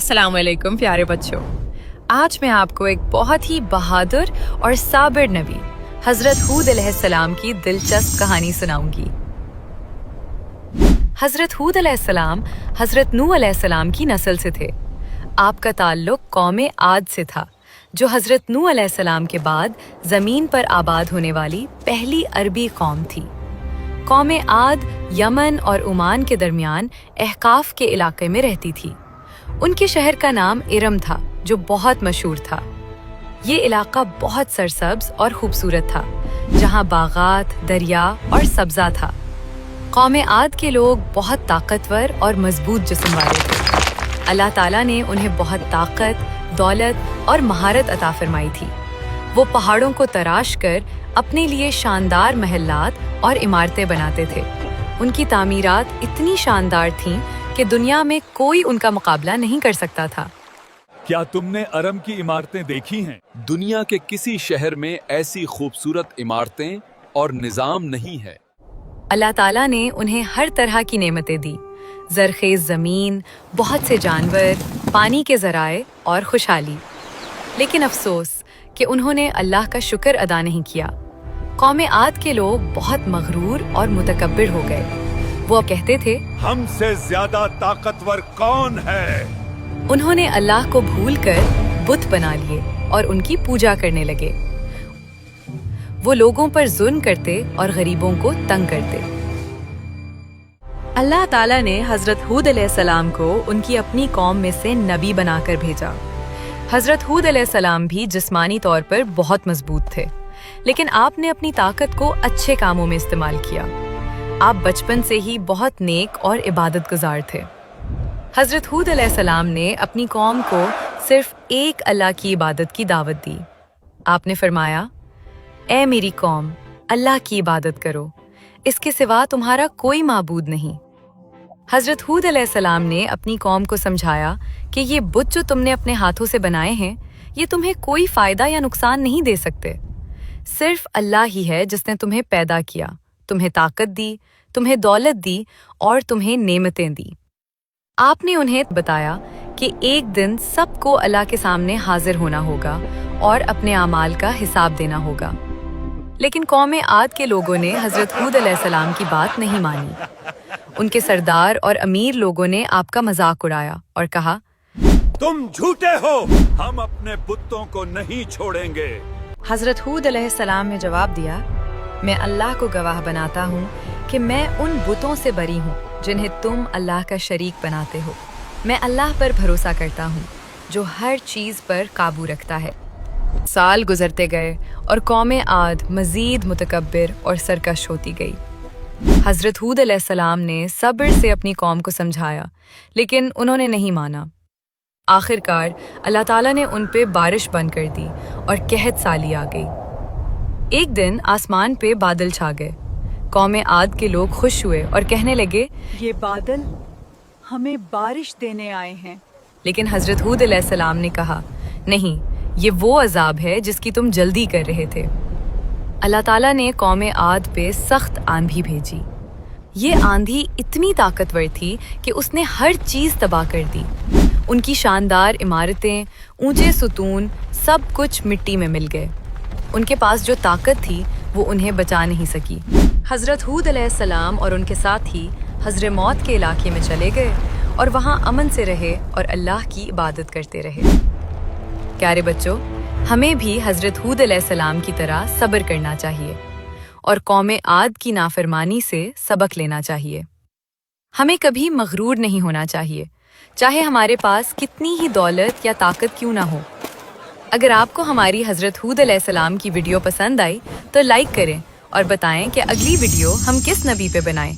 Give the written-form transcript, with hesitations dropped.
अस्सलाम वालेकुम प्यारे बच्चों, आज मैं आपको एक बहुत ही बहादुर और साबिर नबी हजरत हूद अलैहिस्सलाम की दिलचस्प कहानी सुनाऊंगी। हजरत हूद अलैहिस्सलाम हजरत नूह अलैहिस्सलाम की नस्ल से थे। आपका ताल्लुक कौम आद से था, जो हजरत नूह अलैहिस्सलाम के बाद जमीन पर आबाद होने वाली पहली अरबी कौम थी। कौम आद यमन और ओमान के दरमियान अहकाफ के इलाके में रहती थी। उनके शहर का नाम इरम था, जो बहुत मशहूर था। ये इलाका बहुत सरसब्ज और खूबसूरत था, जहाँ बागात, दरिया और सब्जा था। कौम आद के लोग बहुत ताकतवर और मजबूत जिस्म वाले थे। अल्लाह ताला ने उन्हें बहुत ताकत, दौलत और महारत अता फरमाई थी। वो पहाड़ों को तराश कर अपने लिए शानदार महलात और इमारतें बनाते थे। उनकी तामीरात इतनी शानदार थीं कि दुनिया में कोई उनका मुकाबला नहीं कर सकता था। क्या तुमने अरम की इमारतें देखी हैं? दुनिया के किसी शहर में ऐसी खूबसूरत इमारतें और निजाम नहीं है। अल्लाह ताला ने उन्हें हर तरह की नेमतें दी, जरखेज ज़मीन, बहुत से जानवर, पानी के ज़राए और खुशहाली। लेकिन अफसोस कि उन्होंने अल्लाह का शुक्र अदा नहीं किया। कौम आद के लोग बहुत मगरूर और मुतकब्बिर हो गए। वो कहते थे, हमसे ज्यादा ताकतवर कौन है? उन्होंने अल्लाह को भूलकर बुत बना लिए और उनकी पूजा करने लगे। वो लोगों पर जुल्म करते और गरीबों को तंग करते। अल्लाह ताला ने हजरत हूद अलैहिस्सलाम को उनकी अपनी कौम में से नबी बनाकर भेजा। हजरत हूद अलैहिस्सलाम भी जिस्मानी तौर पर बहुत मजबूत थे, लेकिन आपने अपनी ताकत को अच्छे कामों में इस्तेमाल किया। आप बचपन से ही बहुत नेक और इबादत गुजार थे। हजरत हूद अलैहिस्सलाम ने अपनी कौम को सिर्फ एक अल्लाह की इबादत की दावत दी। आपने फरमाया, ए मेरी कौम, अल्लाह की इबादत करो, इसके सिवा तुम्हारा कोई माबूद नहीं। हजरत हूद अलैहिस्सलाम ने अपनी कौम को समझाया कि ये बुत जो तुमने अपने हाथों से बनाए हैं, ये तुम्हें कोई फायदा या नुकसान नहीं दे सकते। सिर्फ अल्लाह ही है जिसने तुम्हें पैदा किया, तुम्हें ताकत दी, तुम्हें दौलत दी और तुम्हें नेमतें दी। आपने उन्हें बताया कि एक दिन सबको अल्लाह के सामने हाजिर होना होगा और अपने आमाल का हिसाब देना होगा। लेकिन कौम आद के लोगों ने हजरत हूद अलैहिस्सलाम की बात नहीं मानी। उनके सरदार और अमीर लोगों ने आपका मजाक उड़ाया और कहा, तुम झूठे हो, हम अपने बुतों को नहीं छोड़ेंगे। हजरत हूद अलैहिस्सलाम ने जवाब दिया, मैं अल्लाह को गवाह बनाता हूँ कि मैं उन बुतों से बरी हूँ जिन्हें तुम अल्लाह का शरीक बनाते हो। मैं अल्लाह पर भरोसा करता हूँ जो हर चीज़ पर काबू रखता है। साल गुजरते गए और कौम आद मज़ीद मुतकब्बिर और सरकश होती गई। हजरत हूद अलैहिस्सलाम ने सब्र से अपनी कौम को समझाया, लेकिन उन्होंने नहीं माना। आखिरकार अल्लाह ताला ने उन पे बारिश बंद कर दी और कहत साली आ गई। एक दिन आसमान पे बादल छा गए। कौम आद के लोग खुश हुए और कहने लगे, ये बादल हमें बारिश देने आए हैं। लेकिन हजरत हूद अलैहिस्सलाम ने कहा, नहीं, ये वो अजाब है जिसकी तुम जल्दी कर रहे थे। अल्लाह ताला ने कौम आद पे सख्त आंधी भेजी। ये आंधी इतनी ताकतवर थी कि उसने हर चीज़ तबाह कर दी। उनकी शानदार इमारतें, ऊंचे सुतून, सब कुछ मिट्टी में मिल गए। उनके पास जो ताकत थी वो उन्हें बचा नहीं सकी। हजरत हूद अलैहिस्सलाम और उनके साथी हजर मौत के इलाके में चले गए और वहाँ अमन से रहे और अल्लाह की इबादत करते रहे। प्यारे बच्चों, हमें भी हजरत हूद अलैहिस्सलाम की तरह सब्र करना चाहिए और कौम आद की नाफरमानी से सबक लेना चाहिए। हमें कभी मगरूर नहीं होना चाहिए, चाहे हमारे पास कितनी ही दौलत या ताकत क्यों ना हो। अगर आपको हमारी हजरत हूद अलैहिस्सलाम की वीडियो पसंद आई तो लाइक करें और बताएं कि अगली वीडियो हम किस नबी पे बनाएं।